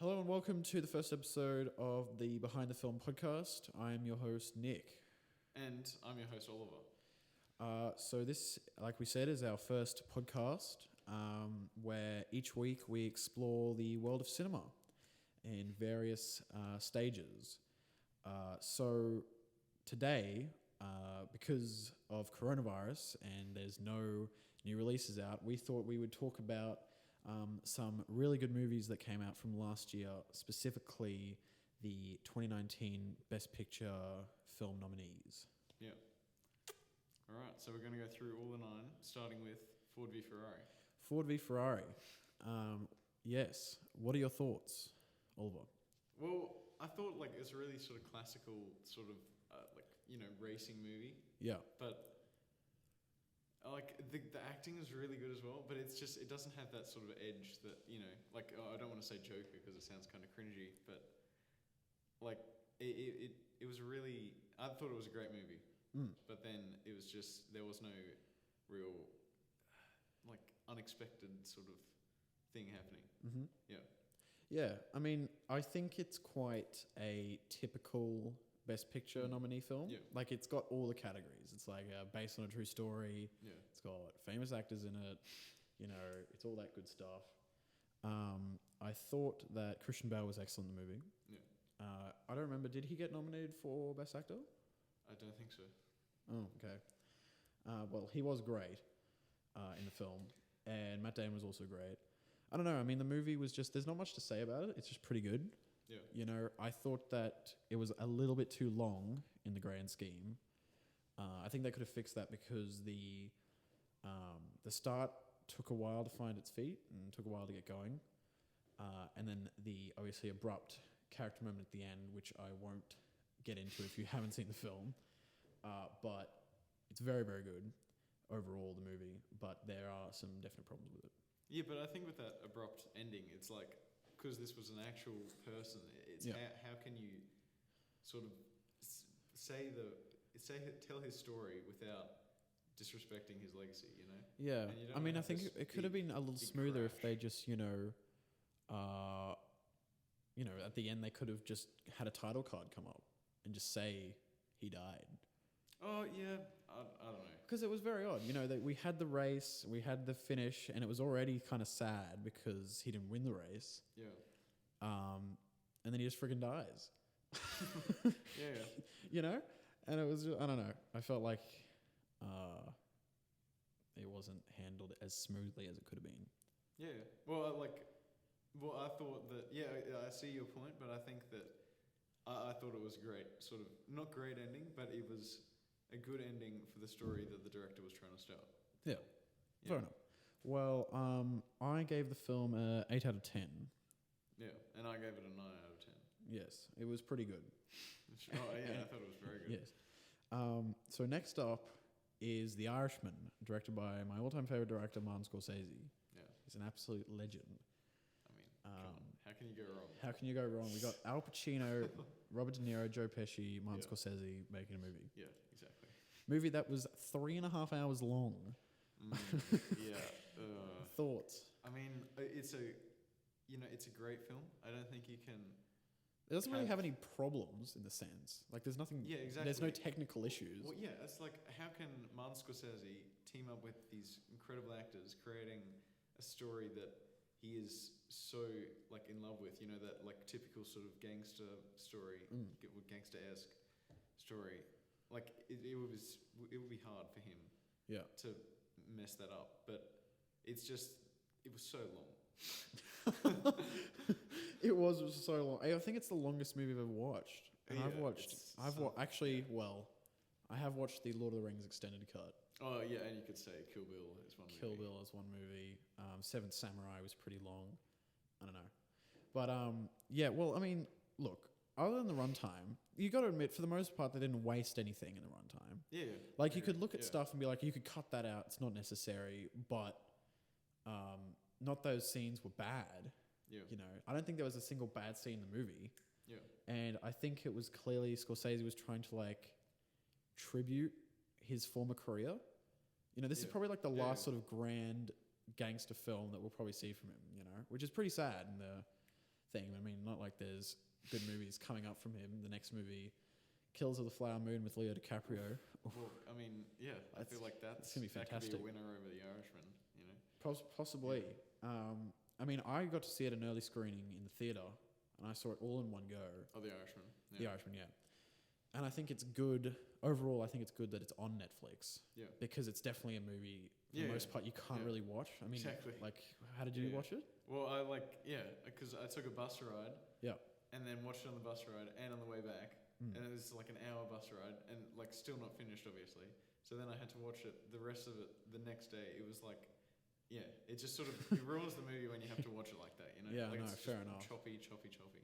Hello and welcome to the first episode of the Behind the Film podcast. I am your host, Nick. And I'm your host, Oliver. So this, like we said, is our first podcast where each week we explore the world of cinema in various stages. So today, because of coronavirus and there's no new releases out, we thought we would talk about some really good movies that came out from last year, specifically the 2019 Best Picture film nominees. Yeah. All right, so we're going to go through all the 9, starting with Ford v Ferrari. Ford v Ferrari. Yes. What are your thoughts, Oliver? Well, I thought it's a really sort of classical sort of racing movie. Yeah. But the acting is really good as well, but it doesn't have that sort of edge that, I don't want to say Joker because it sounds kind of cringy, but it was really, I thought it was a great movie. But then it was just, there was no real unexpected sort of thing happening. Mm-hmm. Yeah. Yeah, I mean, I think it's quite a typical Best Picture nominee film. Yeah. It's got all the categories. It's based on a true story. Yeah. It's got famous actors in it. It's all that good stuff. I thought that Christian Bale was excellent in the movie. Yeah. I don't remember, did he get nominated for Best Actor? I don't think so. Oh, okay. Well, he was great in the film, and Matt Damon was also great. I don't know, I mean, the movie was just, there's not much to say about it. It's just pretty good. Yeah. I thought that it was a little bit too long in the grand scheme. I think they could have fixed that because the start took a while to find its feet and took a while to get going. And then the obviously abrupt character moment at the end, which I won't get into if you haven't seen the film. But it's very, very good overall, the movie. But there are some definite problems with it. Yeah, but I think with that abrupt ending, it's because this was an actual person, it's how can you sort of tell his story without disrespecting his legacy, Yeah, I mean, I think it could have been a little smoother if they just, at the end they could have just had a title card come up and just say he died. Oh, yeah, I don't know. Because it was very odd, that we had the race, we had the finish, and it was already kind of sad because he didn't win the race. Yeah. And then he just freaking dies. Yeah. And it was just, I don't know. I felt like it wasn't handled as smoothly as it could have been. Yeah. Well, I thought that, I see your point, but I think that I thought it was a great, sort of, not great ending, but it was a good ending for the story that the director was trying to start. Yeah. Fair enough. Well, I gave the film an 8 out of 10. Yeah, and I gave it a 9 out of 10. Yes, it was pretty good. Oh, yeah, I thought it was very good. Yes. So next up is The Irishman, directed by my all-time favorite director, Martin Scorsese. Yeah. He's an absolute legend. I mean, come on. How can you go wrong? How can you go wrong? We got Al Pacino, Robert De Niro, Joe Pesci, Martin Scorsese making a movie. Yeah, exactly. Movie that was 3.5 hours long. Yeah. Thoughts? I mean, it's a great film. I don't think you can... It doesn't really have any problems in the sense. There's nothing... Yeah, exactly. There's no technical issues. Well, yeah, it's how can Martin Scorsese team up with these incredible actors creating a story that he is so, in love with, that, typical sort of gangster story, gangster-esque story. It would be hard for him to mess that up, but it was so long. It was so long. I think it's the longest movie I've ever watched. And I have watched the Lord of the Rings extended cut. Oh, yeah, and you could say Kill Bill is one movie. Kill Bill is one movie. Seventh Samurai was pretty long. I don't know. But, I mean, look, other than the runtime, you got to admit, for the most part, they didn't waste anything in the runtime. Yeah. You could look at stuff and be like, you could cut that out. It's not necessary. But not those scenes were bad. Yeah. I don't think there was a single bad scene in the movie. Yeah. And I think it was clearly Scorsese was trying to tribute his former career. This is probably the last sort of grand gangster film that we'll probably see from him, which is pretty sad in thing. I mean, not like there's good movies coming up from him. The next movie, Killers of the Flower Moon with Leo DiCaprio. Well, I mean, yeah, I feel like that's gonna be fantastic. That could be a winner over The Irishman, you know. Possibly. I mean, I got to see it an early screening in the theatre, and I saw it all in one go. Oh, The Irishman. Yeah. The Irishman, yeah. And I think it's good. Overall, I think it's good that it's on Netflix. Yeah. Because it's definitely a movie, for the most part, you can't really watch. I mean, like, how did you watch it? Well, because I took a bus ride. Yeah. And then watched it on the bus ride and on the way back. And it was like an hour bus ride and like still not finished, obviously. So then I had to watch it, the rest of it, the next day. It was like, it just sort of it ruins the movie when you have to watch it like that, you know? Yeah, like no, it's fair just enough. Choppy.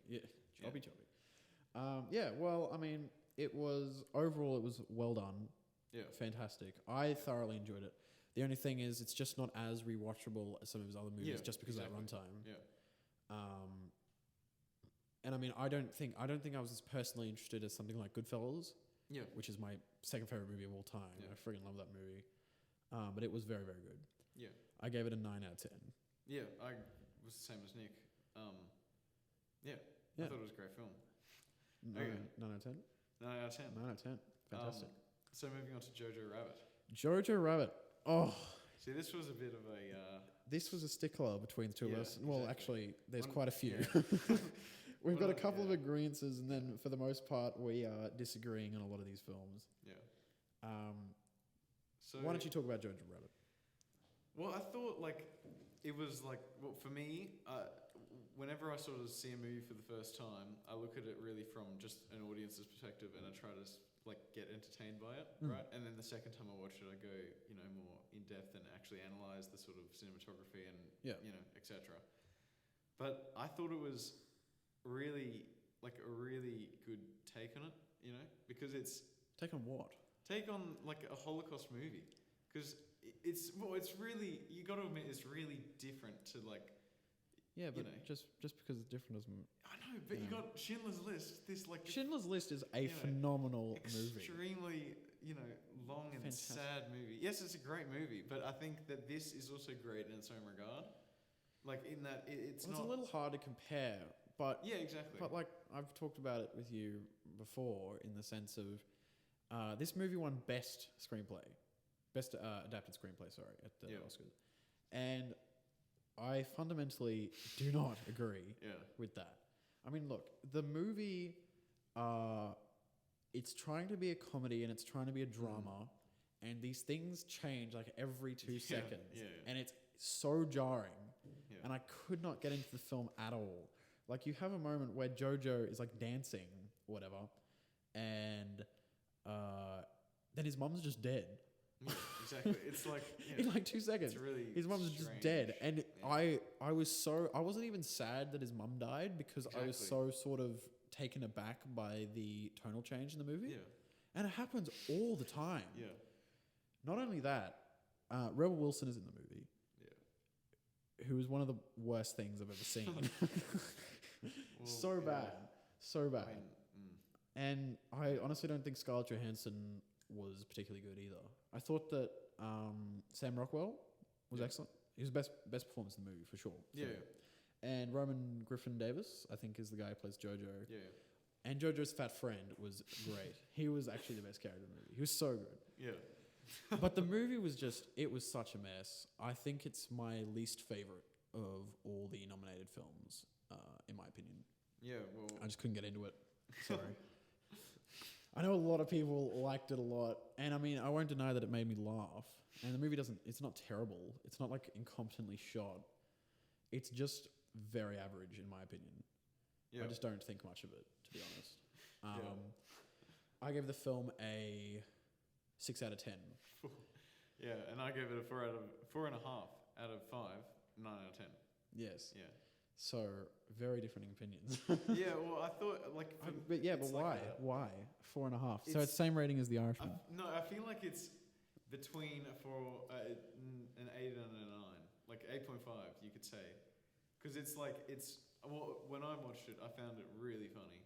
Yeah, choppy. Well, I mean, overall, it was well done. Yeah. Fantastic. I thoroughly enjoyed it. The only thing is, it's just not as rewatchable as some of his other movies, just because of that runtime. Yeah. And I mean, I don't think I was as personally interested as something like Goodfellas. Yeah. Which is my second favorite movie of all time. Yeah. I freaking love that movie. But it was very, very good. Yeah. I gave it a 9 out of 10. Yeah, I was the same as Nick. I thought it was a great film. 9 out of 10? 9 out of 10. 9 out of 10. Fantastic. So moving on to Jojo Rabbit. Jojo Rabbit. Oh. See, this was a bit of a... This was a stickler between the two of us. Well, actually, there's quite a few. Yeah. We've got a couple of agreements, and then for the most part, we are disagreeing on a lot of these films. Yeah. So why don't you talk about Jojo Rabbit? Well, I thought it was for me, whenever I sort of see a movie for the first time, I look at it really from just an audience's perspective, and I try to get entertained by it, right? And then the second time I watch it, I go more in depth and actually analyze the sort of cinematography and etc. But I thought it was really a really good take on it, because it's take on what? Take on a Holocaust movie, because it's really, you got to admit, it's really different to Yeah, but just because it's different doesn't. I know, but you got Schindler's List. Schindler's List is a phenomenal movie. Extremely, long and sad movie. Yes, it's a great movie, but I think that this is also great in its own regard. In that it's not. It's a little hard to compare, but yeah, exactly. But I've talked about it with you before, in the sense of this movie won Best Screenplay, Best Adapted Screenplay. Sorry, at the Oscars, and I fundamentally do not agree with that. I mean, look, the movie, it's trying to be a comedy and it's trying to be a drama, and these things change every 2 seconds, and it's so jarring, and I could not get into the film at all. You have a moment where Jojo is dancing or whatever, and then his mum's just dead. Yeah, exactly. It's in 2 seconds. It's really his mum's just dead, and I wasn't even sad that his mum died, because I was so sort of taken aback by the tonal change in the movie. Yeah, and it happens all the time. Yeah. Not only that, Rebel Wilson is in the movie. Yeah. Who is one of the worst things I've ever seen. So bad. And I honestly don't think Scarlett Johansson was particularly good either. I thought that Sam Rockwell was excellent. He was best performance in the movie for sure. Yeah. And Roman Griffin Davis, I think, is the guy who plays Jojo. Yeah. And Jojo's fat friend was great. He was actually the best character in the movie. He was so good. Yeah. But the movie was it was such a mess. I think it's my least favorite of all the nominated films, in my opinion. Yeah, well, I just couldn't get into it. Sorry. I know a lot of people liked it a lot, and I mean, I won't deny that it made me laugh. And the movie it's not terrible. It's not incompetently shot. It's just very average, in my opinion. I just don't think much of it, to be honest. I gave the film a 6 out of 10. Yeah, and I gave it a 4.5 out of 5, 9 out of 10. Yes. Yeah. So very different opinions. Yeah, well, I thought but why? Why 4.5? So it's the same rating as The Irishman. No, I feel like it's between an 8 and a 9, 8.5, you could say, because when I watched it, I found it really funny.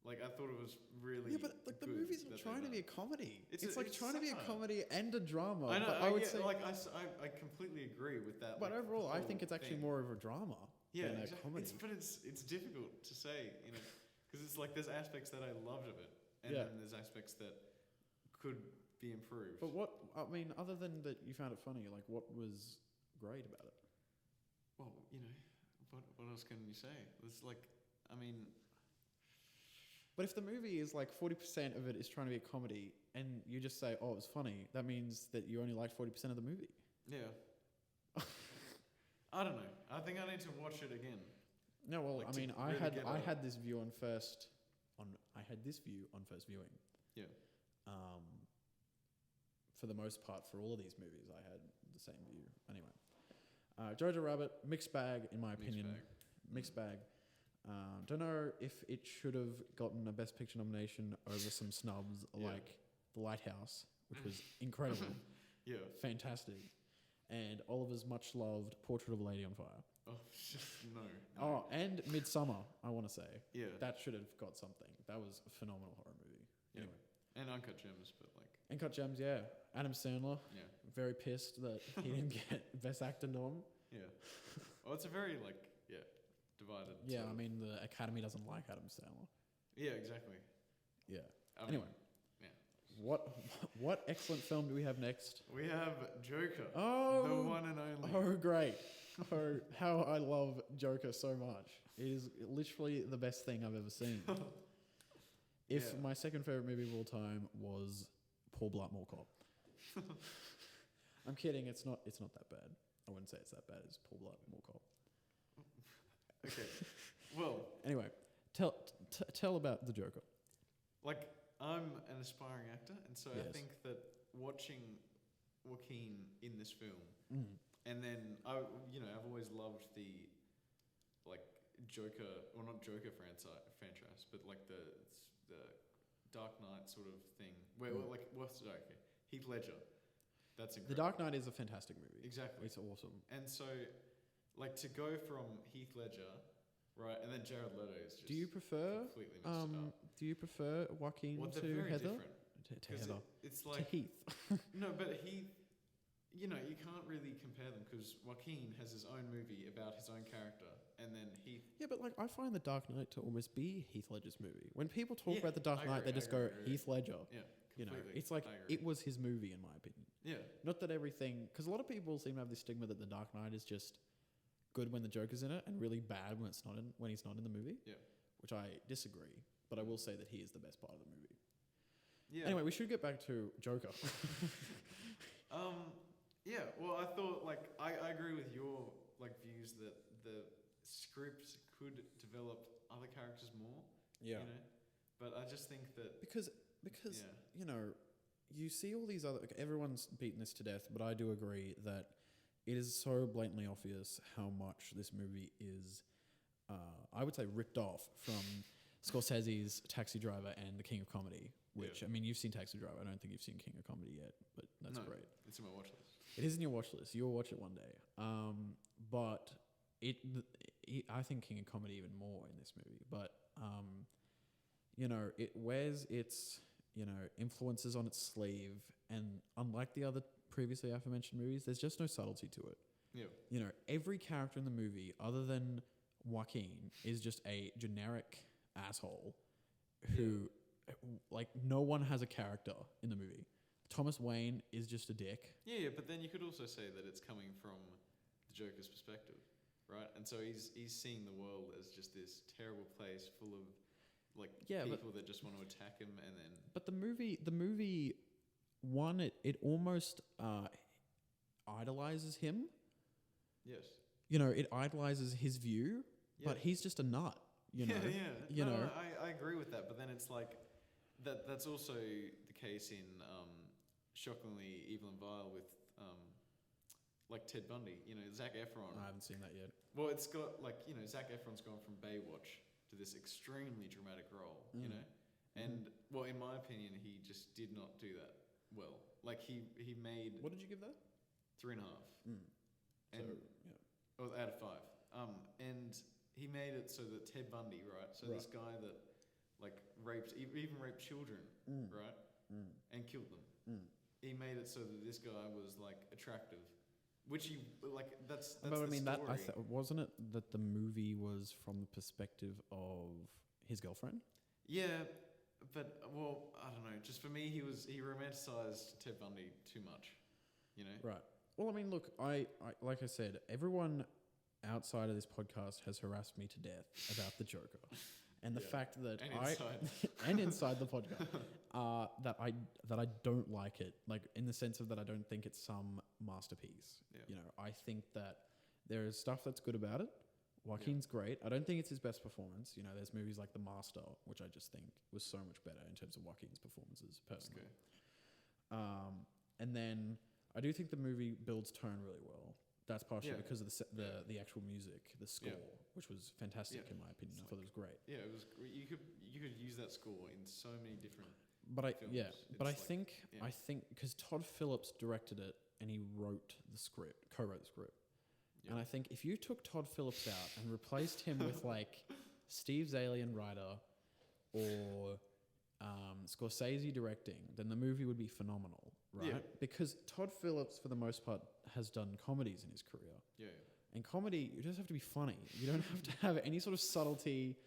I thought it was really the movie's not trying to be a comedy. It's trying to be a comedy and a drama. I know. I would say I completely agree with that. But overall, I think it's actually more of a drama. Yeah, than a exactly. comedy. It's difficult to say, you know, because it's like there's aspects that I loved of it, and Yeah. then there's aspects that could be improved. But what, I mean, other than that you found it funny, like what was great about it? Well, you know, what else can you say? It's like, I mean, But if the movie is like 40% of it is trying to be a comedy and you just say, oh, it was funny, that means that you only liked 40% of the movie. yeah. I don't know. I think I need to watch it again. No, well, Like I to mean, really get I a- had this view on first viewing. Yeah. For the most part, for all of these movies, I had the same view. Anyway, Jojo Rabbit, mixed bag in my opinion. Mixed bag. Don't know if it should have gotten a Best Picture nomination over some snubs like The Lighthouse, which was incredible, Yeah. fantastic, and Oliver's much loved Portrait of a Lady on Fire. Oh, no. Oh, and Midsummer, I want to say. Yeah. That should have got something. That was a phenomenal horror movie. Yeah. Anyway. And Uncut Gems, but like, Uncut Gems, yeah. Adam Sandler, yeah. very pissed that he didn't get Best Actor nom. Yeah. Well, it's a very like, divided. Yeah, sort I of- mean, the Academy doesn't like Adam Sandler. Yeah, exactly. Yeah. I Anyway. yeah. What excellent film do we have next? We have Joker. Oh, The one and only. oh, great. Oh, how I love Joker so much. It is literally the best thing I've ever seen. If Yeah. my second favorite movie of all time was Paul Blart Mall Cop. I'm kidding. It's not that bad. I wouldn't say it's that bad as Paul Blart Mall Cop. Okay. Well, Anyway, tell about the Joker. like, I'm an aspiring actor, and so I Yes. think that watching Joaquin in this film, Mm. and then I've always loved the like Joker, well, not Joker franchise, but like the Dark Knight sort of thing. Where Mm. like okay, Heath Ledger, that's The incredible. Dark Knight is a fantastic movie. Exactly. It's awesome. And so, like, to go from Heath Ledger, right, and then Jared Leto is just Do you prefer completely messed it up. do you prefer Joaquin Well, to they're very Heather? different. To 'Cause Heather. it's To like Heath. no, but he, you know, you can't really compare them because Joaquin has his own movie about his own character, and then Heath. Yeah, but like I find The Dark Knight to almost be Heath Ledger's movie. When people talk Yeah, about The Dark I Knight, agree, they just I go agree. Heath Ledger. Yeah, You know, completely. it's like I agree. it was his movie in my opinion. Yeah, Not that everything, because a lot of people seem to have this stigma that The Dark Knight is just good when the Joker's in it and really bad when he's not in the movie. Yeah. Which I disagree, but I will say that he is the best part of the movie. yeah. Anyway, we should get back to Joker. Yeah. Well, I thought like I agree with your like views that the script could develop other characters more. Yeah. You know, but I just think that Because yeah. you know, you see all these other. Like, everyone's beaten this to death, but I do agree that it is so blatantly obvious how much this movie is. I would say ripped off from Scorsese's Taxi Driver and The King of Comedy. Which Yeah. I mean, you've seen Taxi Driver. I don't think you've seen King of Comedy yet, but that's No. great. It's in my watch list. It is in your watch list. You'll watch it one day. But I think King of Comedy even more in this movie. But you know, it wears its influences on its sleeve, and unlike the other previously aforementioned movies, there's just no subtlety to it. Yeah. You know, every character in the movie, other than Joaquin, is just a generic asshole who, like, no one has a character in the movie. Thomas Wayne is just a dick. Yeah, but then you could also say that it's coming from the Joker's perspective, right? And so he's seeing the world as just this terrible place full of like people that just want to attack him, and then But the movie, one, it almost idolizes him. yes, You know, it idolizes his view, but he's just a nut. You know, yeah. No, I agree with that, but then it's like that's also the case in Shockingly Evil and Vile with like Ted Bundy. You know, Zac Efron. I haven't seen that yet. Well, it's got like, you know, Zac Efron's gone from Baywatch to this extremely dramatic role, you know? And, well, in my opinion, he just did not do that well. Like, he made What did you give that? 3.5. And, So, out of 5. And he made it so that Ted Bundy, right? So this guy that, like, even raped children, right? And killed them. He made it so that this guy was, like, attractive. which he like. That's But the I mean, story. wasn't it that the movie was from the perspective of his girlfriend? Yeah, but well, I don't know. Just for me, he romanticized Ted Bundy too much. You know. Right. Well, I mean, look, I like I said, everyone outside of this podcast has harassed me to death about the Joker, and the fact that and inside the podcast, that I don't like it, like in the sense of that I don't think it's some masterpiece. Yeah. You know, I think that there is stuff that's good about it. Joaquin's great. I don't think it's his best performance. You know, there's movies like The Master, which I just think was so much better in terms of Joaquin's performances personally. Okay. And then I do think the movie builds tone really well. That's partially because of the actual music, the score, which was fantastic in my opinion. I thought it was great. Yeah, it was. You could use that score in so many different. But I It's think because Todd Phillips directed it and he co-wrote the script. Yeah. And I think if you took Todd Phillips out and replaced him with like Steve's Alien writer or Scorsese directing, then the movie would be phenomenal, right? Yeah. Because Todd Phillips, for the most part, has done comedies in his career. Yeah. And comedy, you just have to be funny. You don't have to have any sort of subtlety,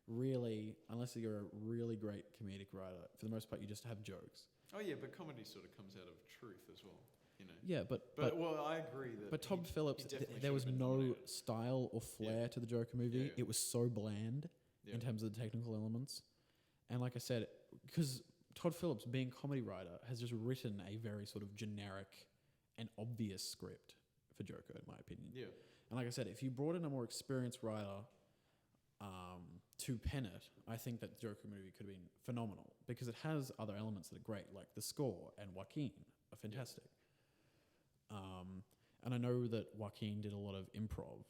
really, unless you're a really great comedic writer. For the most part, you just have jokes. Oh yeah, but comedy sort of comes out of truth as well. You know. Yeah, but well, I agree that. But Todd Phillips, there was no style or flair to the Joker movie. Yeah. It was so bland in terms of the technical elements. And like I said, because Todd Phillips, being a comedy writer, has just written a very sort of generic and obvious script for Joker, in my opinion. Yeah. And like I said, if you brought in a more experienced writer to pen it, I think that the Joker movie could have been phenomenal because it has other elements that are great, like the score and Joaquin are fantastic. And I know that Joaquin did a lot of improv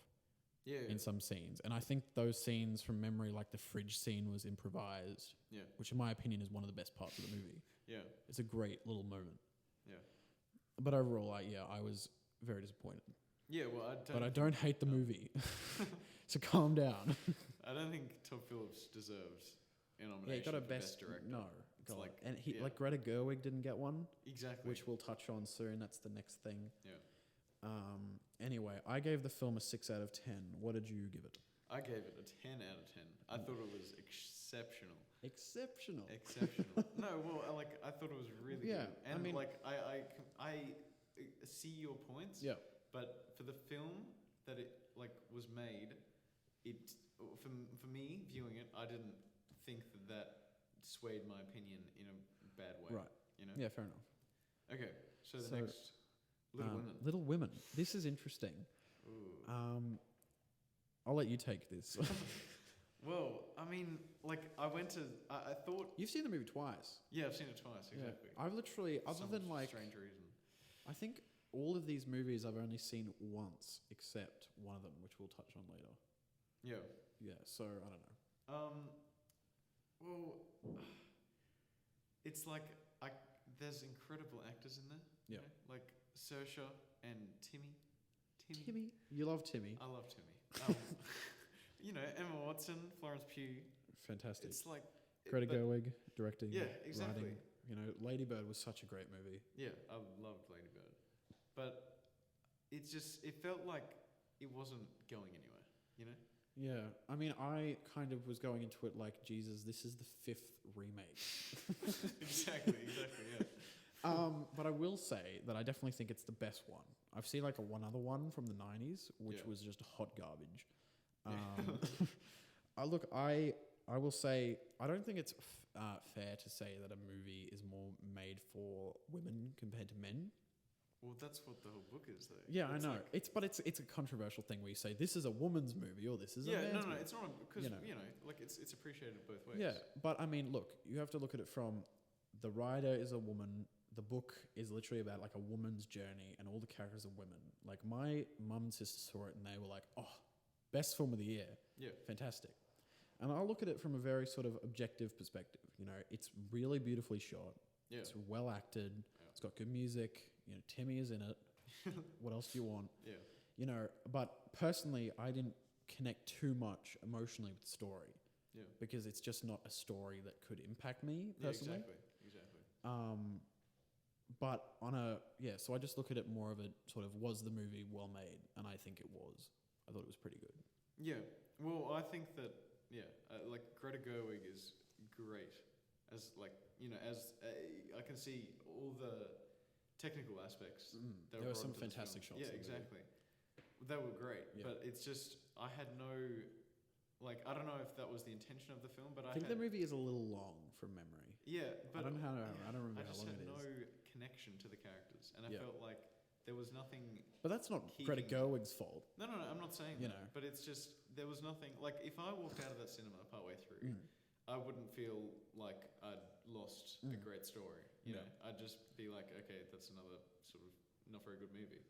in some scenes. And I think those scenes from memory, like the fridge scene was improvised, which in my opinion is one of the best parts of the movie. Yeah. It's a great little moment. Yeah. But overall, I was very disappointed. Yeah, well, I don't hate the movie. So calm down. I don't think Todd Phillips deserved a nomination. Yeah, he got a for best director. No. It's like, and like Greta Gerwig didn't get one. Exactly. Which we'll touch on soon. That's the next thing. Yeah. Anyway, I gave the film a 6 out of 10. What did you give it? I gave it a 10 out of 10. I thought it was exceptional. Exceptional. No, well, I thought it was really good. And I mean, I see your points. Yeah. But for the film that it was made, for me viewing it, I didn't think that swayed my opinion in a bad way. Right. You know. Yeah, fair enough. Okay. So the next, Little Women. Little Women. This is interesting. Ooh. I'll let you take this. Well, I mean, I went to. I thought You've seen the movie twice. Yeah, I've seen it twice. Exactly. Yeah. I've literally, other than strange reason. I think all of these movies I've only seen once, except one of them, which we'll touch on later. Yeah. Yeah. So I don't know. Well, it's there's incredible actors in there. Yeah. You know? Like Saoirse and Timmy. Timmy. You love Timmy. I love Timmy. Emma Watson, Florence Pugh. Fantastic. It's Greta Gerwig directing. Yeah, exactly. Writing. Lady Bird was such a great movie. Yeah, I loved Lady Bird, but it felt like it wasn't going anywhere. You know. Yeah, I mean, I kind of was going into it like, Jesus, this is the 5th remake. Exactly, yeah. But I will say that I definitely think it's the best one. I've seen one other one from the 90s, which was just hot garbage. I will say, I don't think it's fair to say that a movie is more made for women compared to men. Well, that's what the whole book is, though. Yeah, I know. It's a controversial thing where you say this is a woman's movie or this is a man's movie. No, it's not because it's appreciated both ways. Yeah, but I mean, look, you have to look at it from the writer is a woman. The book is literally about a woman's journey, and all the characters are women. Like my mum and sister saw it, and they were like, "Oh, best film of the year! Yeah, fantastic." And I look at it from a very sort of objective perspective. It's really beautifully shot. Yeah, it's well acted. Yeah. It's got good music. Timmy is in it. What else do you want? Yeah. But personally, I didn't connect too much emotionally with the story. Yeah. Because it's just not a story that could impact me personally. Yeah, exactly. but so I just look at it more of a sort of, was the movie well made? And I think it was. I thought it was pretty good. Yeah. Well, I think that like Greta Gerwig is great as I can see all the technical aspects. There were some fantastic shots. Yeah, exactly. They were great, but it's just I had no. I don't know if that was the intention of the film, but I think the movie is a little long from memory. Yeah, but I don't remember how long it is. I just had no connection to the characters, and I felt like there was nothing. But that's not Greta Gerwig's fault. No, I'm not saying that. But it's just there was nothing. Like if I walked out of that cinema partway through, I wouldn't feel like I'd lost a great story. You know, I'd just be like, okay, that's another sort of not very good movie.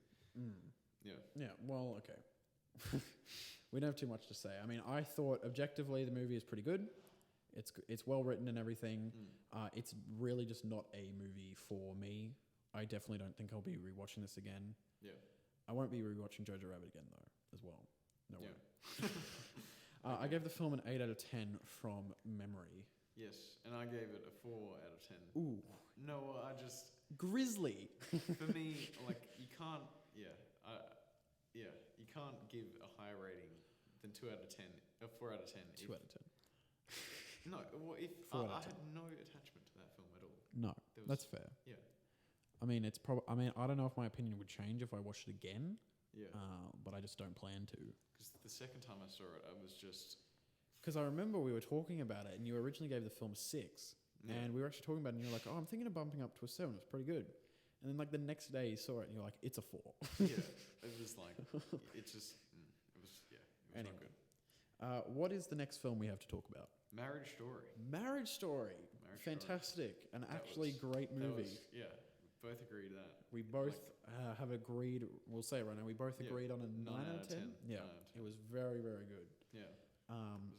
Yeah. Yeah. Well, okay. We don't have too much to say. I mean, I thought objectively the movie is pretty good. It's well written and everything. It's really just not a movie for me. I definitely don't think I'll be rewatching this again. Yeah. I won't be rewatching Jojo Rabbit again though, as well. No way. I gave the film an 8 out of 10 from memory. Yes, and I gave it a 4 out of 10. Ooh. No, I just grisly. For me, you can't. You can't give a higher rating than 2 out of 10, 4 out of 10. 2 out of 10. No, well, if I had no attachment to that film at all. No, that's fair. Yeah. I mean, I don't know if my opinion would change if I watched it again. Yeah. But I just don't plan to. Because the second time I saw it, I was just. Because I remember we were talking about it, and you originally gave the film a 6, and we were actually talking about it, and you were like, "Oh, I'm thinking of bumping up to a 7. It's pretty good." And then the next day you saw it, and you're like, "It's a 4." Yeah, it was like it just it was anyway. not good. What is the next film we have to talk about? Marriage Story. Marriage Story. Fantastic. An actually great movie. We both agreed that. We both have agreed, we'll say it right now, we both agreed on a 9 out of 10. Yeah, it was very, very good. Yeah.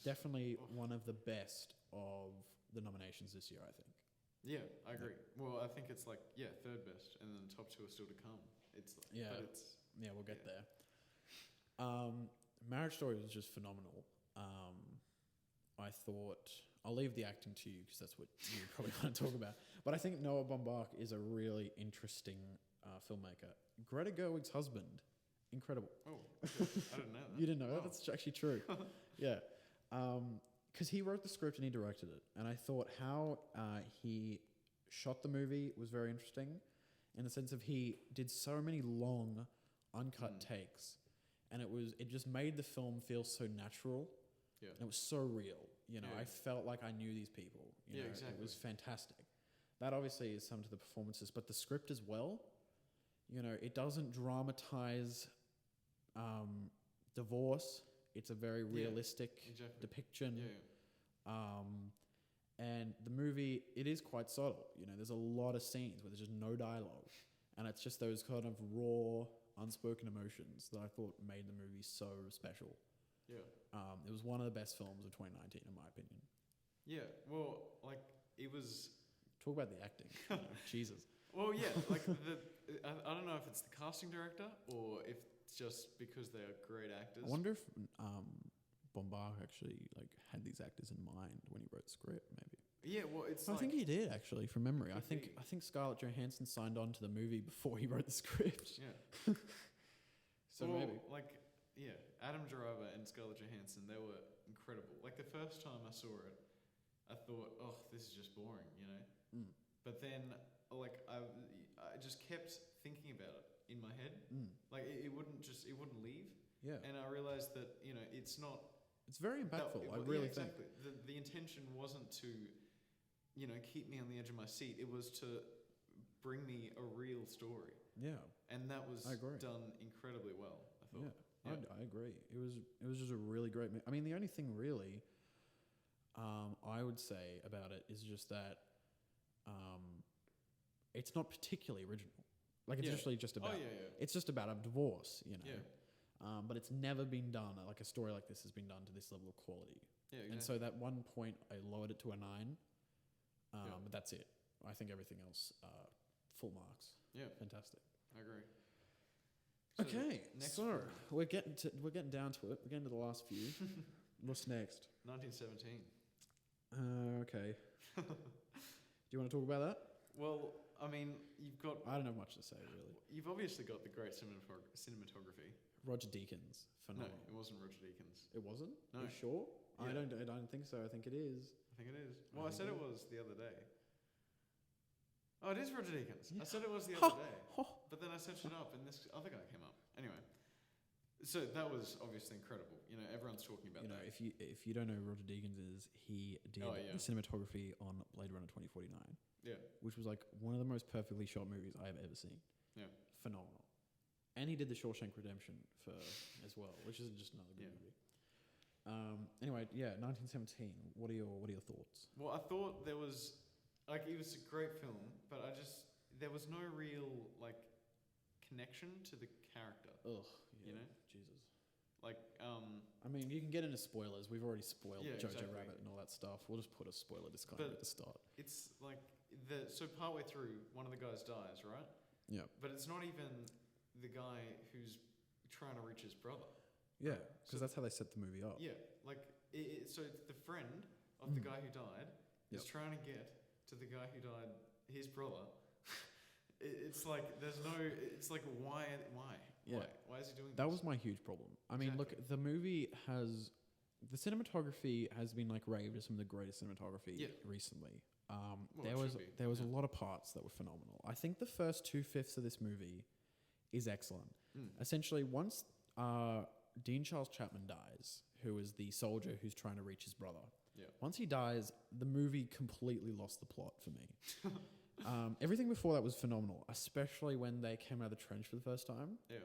Definitely one of the best of the nominations this year, I think. Yeah, I agree. Well, I think it's third best, and then the top 2 are still to come. We'll get there. Marriage Story was just phenomenal. I thought, I'll leave the acting to you because that's what you probably want to talk about. But I think Noah Baumbach is a really interesting filmmaker. Greta Gerwig's husband, incredible. Oh, okay. I didn't know that. You didn't know that? That's actually true. Yeah. Because he wrote the script and he directed it. And I thought how he shot the movie was very interesting in the sense of he did so many long, uncut takes. And it just made the film feel so natural. Yeah. And it was so real. I felt like I knew these people. Exactly. It was fantastic. That obviously is some to the performances, but the script as well, it doesn't dramatize divorce. It's a very realistic depiction. Yeah. And the movie, it is quite subtle. There's a lot of scenes where there's just no dialogue. And it's just those kind of raw, unspoken emotions that I thought made the movie so special. Yeah. It was one of the best films of 2019, in my opinion. Yeah. Well, it was. Talk about the acting. Jesus. Well, yeah. I don't know if it's the casting director or if it's just because they are great actors. I wonder if Baumbach actually had these actors in mind when he wrote the script, maybe. Yeah. Well, it's. I think he did actually, from memory. I think Scarlett Johansson signed on to the movie before he wrote the script. Yeah. Maybe. Adam Driver and Scarlett Johansson, they were incredible. The first time I saw it, I thought, oh, this is just boring, But then, I just kept thinking about it in my head. It wouldn't leave. Yeah. And I realized that, it's not. It's very impactful. I really think. Exactly. The intention wasn't to, keep me on the edge of my seat. It was to bring me a real story. Yeah. And that was done incredibly well, I thought. Yeah. I agree. It was just a really great movie. I mean, the only thing really I would say about it is just that it's not particularly original. It's usually just about it's just about a divorce, Yeah. But it's never been done. A story like this has been done to this level of quality. Yeah, exactly. And so that one point I lowered it to a 9. But that's it. I think everything else full marks. Yeah. Fantastic. I agree. So we're getting down to it. We're getting to the last few. What's next? 1917. Okay. Do you want to talk about that? Well, I mean, you've got. I don't have much to say really. You've obviously got the great cinematography. Roger Deakins, No, phenomenal. it wasn't Roger Deakins. It wasn't. No. Are you sure? Yeah. I don't think so. I think it is. I think it is. Well, I said it was the other day. Oh, it is Roger Deakins. Yeah. I said it was the other day, but then I searched it up, and this other guy came up. Anyway, so that was obviously incredible. You know, everyone's talking about You know, that. if you don't know who Roger Deakins is, he did the cinematography on Blade Runner 2049. Yeah. Which was like one of the most perfectly shot movies I have ever seen. Yeah. Phenomenal. And he did The Shawshank Redemption as well, which is just another good movie. Anyway, 1917. What are your thoughts? Well, I thought there was it was a great film, but there was no real connection to the character. Ugh, you know, Jesus. I mean, you can get into spoilers. We've already spoiled Jojo exactly. Rabbit and all that stuff. We'll just put a spoiler disclaimer at the start. It's so partway through, one of the guys dies, right? Yeah. But it's not even the guy who's trying to reach his brother. Yeah, because that's how they set the movie up. Yeah, so it's the friend of the guy who died is trying to get to the guy who died, his brother. It's like there's no. It's like why? Yeah. Why is he doing That this? was my huge problem. I mean, look, the movie has the cinematography has been raved as some of the greatest cinematography recently. There was a lot of parts that were phenomenal. I think the first 2/5 of this movie is excellent. Essentially, once Dean Charles Chapman dies, who is the soldier who's trying to reach his brother. Yeah. Once he dies, the movie completely lost the plot for me. Everything before that was phenomenal, especially when they came out of the trench for the first time. Yeah.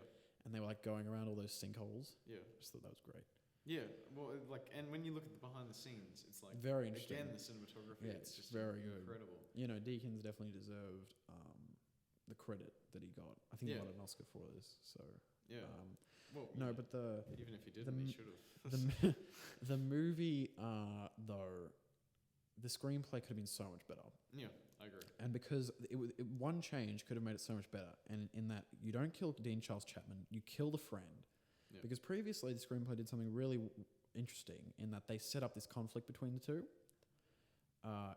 And they were going around all those sinkholes. Yeah. Just thought that was great. Yeah. Well, and when you look at the behind the scenes, it's very interesting. Again, the cinematography. It's just very incredible. Good. You know, Deakins definitely deserved the credit that he got. I think he got an Oscar for this. So yeah. But even if he didn't, he should have. The movie though, the screenplay could have been so much better. Yeah, I agree. And because one change could have made it so much better, and in that you don't kill Dean Charles Chapman, you kill the friend. Yeah. Because previously the screenplay did something really interesting in that they set up this conflict between the two.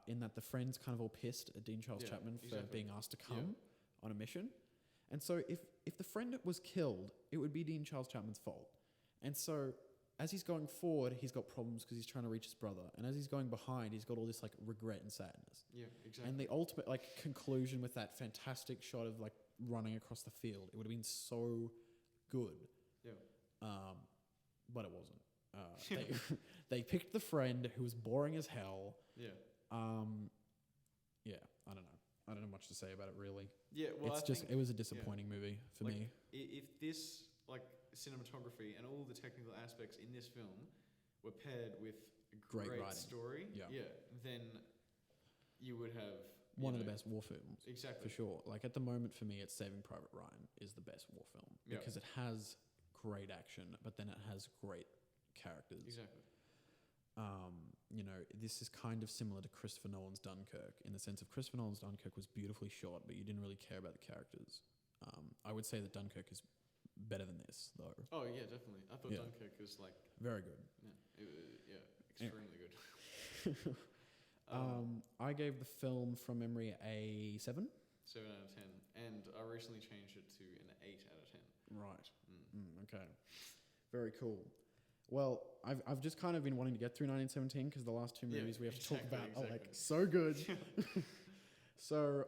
In that the friend's kind of all pissed at Dean Charles Chapman for being asked to come on a mission. And so if the friend was killed, it would be Dean Charles Chapman's fault. And so as he's going forward, he's got problems because he's trying to reach his brother. And as he's going behind, he's got all this regret and sadness. Yeah, exactly. And the ultimate conclusion with that fantastic shot of running across the field, it would have been so good. Yeah. But it wasn't. They picked the friend who was boring as hell. Yeah. Yeah, I don't know. I don't know much to say about it really. Yeah, well, it was a disappointing movie for me. If this cinematography and all the technical aspects in this film were paired with a great story, then you would have one of the best war films. Exactly. For sure. At the moment for me, it's Saving Private Ryan is the best war film because it has great action, but then it has great characters. Exactly. This is kind of similar to Christopher Nolan's Dunkirk in the sense of Christopher Nolan's Dunkirk was beautifully shot, but you didn't really care about the characters. I would say that Dunkirk is better than this, though. Oh yeah, definitely. I thought Dunkirk was very good. Yeah, extremely good. I gave the film from memory a 7. 7 out of 10, and I recently changed it to an 8 out of 10. Right. Okay. Very cool. Well, I've just kind of been wanting to get through 1917 because the last two movies we have to talk about are so good. So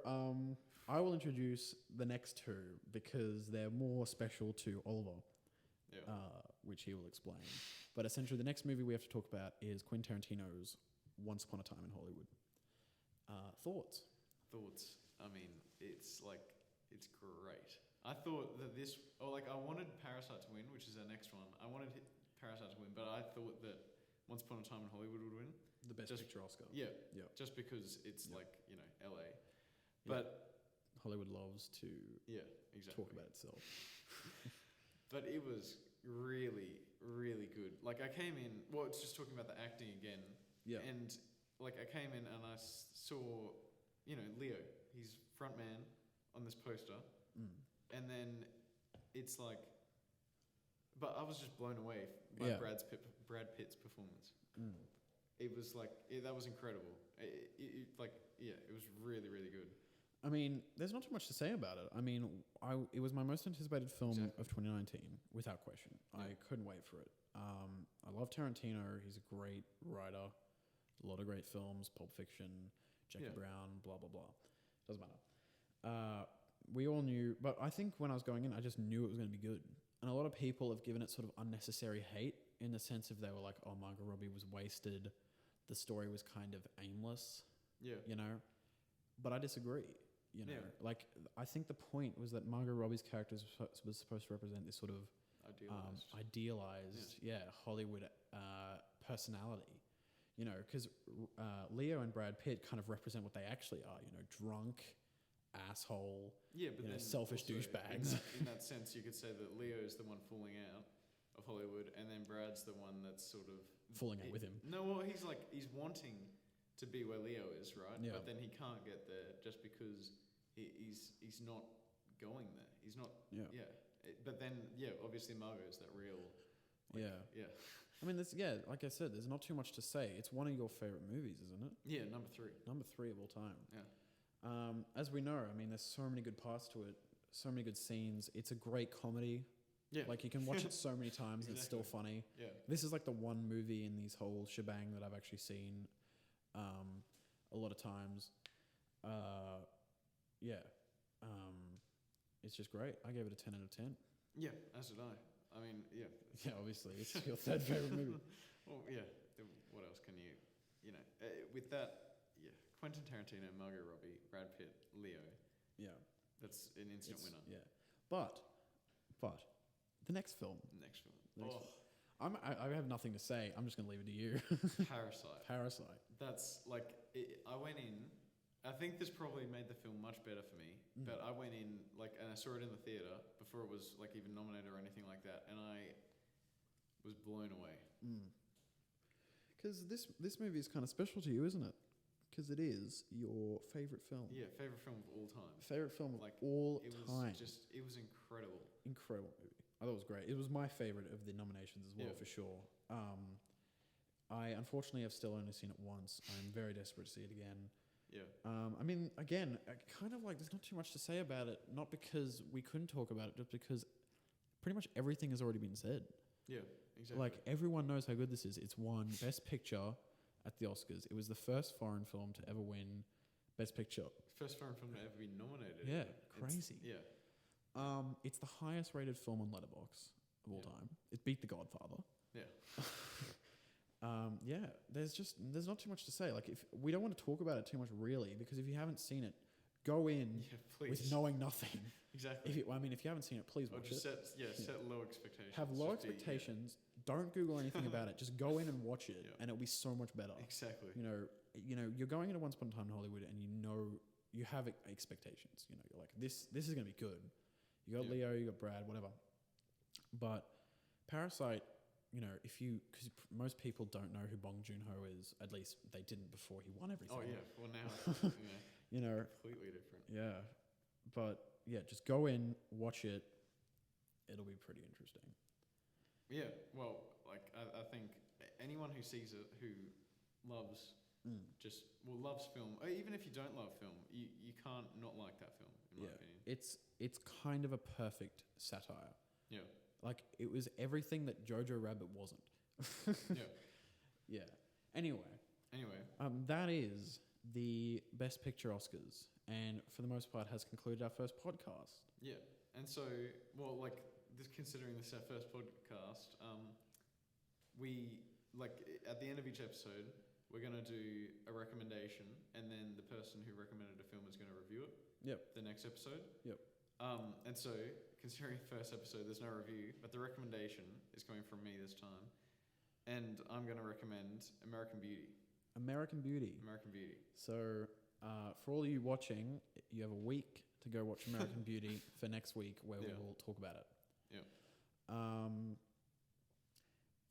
I will introduce the next two because they're more special to Oliver, which he will explain. But essentially, the next movie we have to talk about is Quentin Tarantino's Once Upon a Time in Hollywood. Thoughts? I mean, it's great. I thought that I wanted Parasite to win, which is our next one. I wanted Parasite to win, but I thought that Once Upon a Time in Hollywood would win. The Best Picture Oscar. Yeah. Just because it's LA. But Hollywood loves to talk about itself. But it was really, really good. I came in, it's just talking about the acting again. Yeah. And I came in and I saw, Leo, he's front man on this poster. And then it's but I was just blown away by Brad Pitt's performance. It was that was incredible. It was really, really good. I mean, there's not too much to say about it. I mean, it was my most anticipated film of 2019, without question. Yeah. I couldn't wait for it. I love Tarantino. He's a great writer. A lot of great films, Pulp Fiction, Jackie Brown, blah, blah, blah. Doesn't matter. We all knew, but I think when I was going in, I just knew it was going to be good. And a lot of people have given it sort of unnecessary hate in the sense of they were like, oh, Margot Robbie was wasted. The story was kind of aimless. Yeah. You know? But I disagree. You know, like I think the point was that Margot Robbie's character was supposed to represent this sort of idealized, Hollywood personality. You know, because Leo and Brad Pitt kind of represent what they actually are. You know, drunk, asshole. Yeah, but then selfish douchebags. In that sense, you could say that Leo is the one falling out of Hollywood, and then Brad's the one that's sort of falling out with him. No, well, he's wanting to be where Leo is, right? Yeah. But then he can't get there just because he's not going there. He's not. Yeah. Yeah. But then, obviously Margot is that real. Yeah. I mean, like I said, there's not too much to say. It's one of your favorite movies, isn't it? Yeah, number 3. Number 3 of all time. Yeah. As we know, I mean, there's so many good parts to it, so many good scenes. It's a great comedy. Yeah. Like, you can watch it so many times and it's still funny. Yeah. This is like the one movie in this whole shebang that I've actually seen a lot of times. It's just great. I gave it a 10 out of 10. Yeah, as did I. I mean, yeah. Yeah, obviously. It's your third favourite movie. Well, yeah. What else can you know, with that, Quentin Tarantino, Margot Robbie, Brad Pitt, Leo. Yeah. That's an instant winner. Yeah. But, the next film. I have nothing to say. I'm just going to leave it to you. Parasite. That's like, I went in, I think this probably made the film much better for me, but I went in, and I saw it in the theatre before it was, even nominated or anything like that, and I was blown away. Because this movie is kind of special to you, isn't it? Because it is your favourite film. Yeah, favourite film of all time. Favourite film of all time. It was incredible. Incredible movie. I thought it was great. It was my favourite of the nominations as well, for sure. I unfortunately have still only seen it once. I'm very desperate to see it again. Yeah. I mean, again, kind of like there's not too much to say about it. Not because we couldn't talk about it, just because pretty much everything has already been said. Yeah, exactly. Like, everyone knows how good this is. It's won Best Picture at the Oscars. It was the first foreign film to ever win Best Picture. First foreign film to ever be nominated. Yeah, crazy. It's the highest rated film on Letterboxd of all time. It beat The Godfather. Yeah. There's not too much to say. Like, if we don't want to talk about it too much, really, because if you haven't seen it, go in with knowing nothing. Exactly. If you haven't seen it, please watch it. Set low expectations. Have low expectations. Don't Google anything about it. Just go in and watch it, and it'll be so much better. Exactly. You know, you're going into Once Upon a Time in Hollywood, and you have expectations. You know, you're like, this is going to be good. You got Leo, you got Brad, whatever. But Parasite, because most people don't know who Bong Joon-ho is. At least they didn't before he won everything. Oh yeah, well now, completely different. Yeah, but just go in, watch it. It'll be pretty interesting. Yeah, well, I think anyone who sees it who loves loves film, or even if you don't love film, you can't not like that film. In my opinion, it's kind of a perfect satire. Yeah. Like, it was everything that Jojo Rabbit wasn't. Yeah. Anyway. That is the Best Picture Oscars, and for the most part has concluded our first podcast. Yeah, and so, considering this our first podcast, we, at the end of each episode, we're going to do a recommendation, and then the person who recommended a film is going to review it. Yep. The next episode. Yep. And so, considering first episode, there's no review, but the recommendation is coming from me this time. And I'm going to recommend American Beauty. American Beauty. So, for all you watching, you have a week to go watch American Beauty for next week, where we will talk about it. Yeah.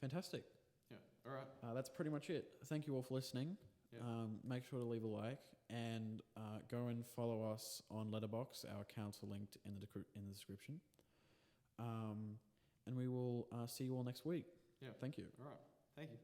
Fantastic. Yeah. All right. That's pretty much it. Thank you all for listening. Yeah. Make sure to leave a like and go and follow us on Letterboxd. Our accounts are linked in the description. And we will see you all next week. Yeah. Thank you. All right. Thank you.